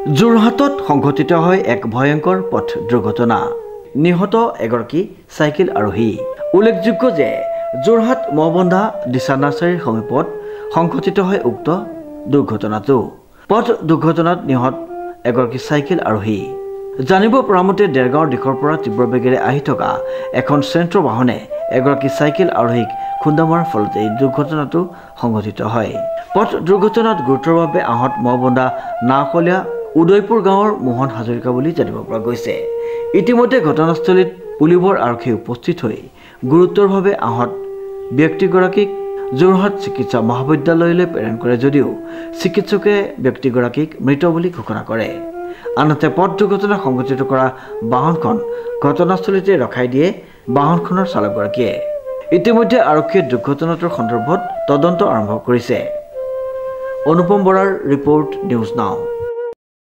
যোৰহাটত সংঘটিত হয় এক ভয়ংকৰ পথ দুৰ্ঘটনা নিহত এগৰাকী চাইকেল আৰোহী উল্লেখযোগ্য যে যোৰহাট মহবন্ধা দিশা নাৰ্চাৰীৰ সমীপত সংঘটিত হয় উক্ত দুৰ্ঘটনাটো পথ দুৰ্ঘটনাত নিহত এগৰাকী চাইকেল আৰোহী জানিব পৰা মতে দেৰগাঁৱৰ দিশৰ পৰা তীব্ৰ বেগেৰে আহি থকা এখন চেন্ট্ৰ বাহনে এগৰাকী চাইকেল আৰোহীক খুন্দা মৰাৰ ফলত এই দুৰ্ঘটনাটো সংঘটিত হয় পথ দুৰ্ঘটনাত গুৰুতৰভাৱে আহত মহবন্ধা নাওকলীয়া উদয়পুৰ গাঁৱৰ মোহন হাজৰিকা বুলি জানিব পৰা গৈছে ইতিমধ্যে ঘটনাস্থলীত পুলিবৰ আৰক্ষী উপস্থিত হৈ গুৰুতৰভাৱে আহত ব্যক্তিগৰাকীক যোৰহাট চিকিৎসা মহাবিদ্যালয়লৈ প্ৰেৰণ কৰে যদিও চিকিৎসকে ব্যক্তিগৰাকীক মৃত বুলি ঘোষণা কৰে আনহাতে পথ দুৰ্ঘটনা সংঘটিত কৰা বাহনখন ঘটনাস্থলীতে ৰখাই দিয়ে বাহনখনৰ চালকগৰাকীয়ে ইতিমধ্যে আৰক্ষীয়ে দুৰ্ঘটনাটোৰ সন্দৰ্ভত তদন্ত আৰম্ভ কৰিছে অনুপম বৰাৰ ৰিপৰ্ট নিউজ নাও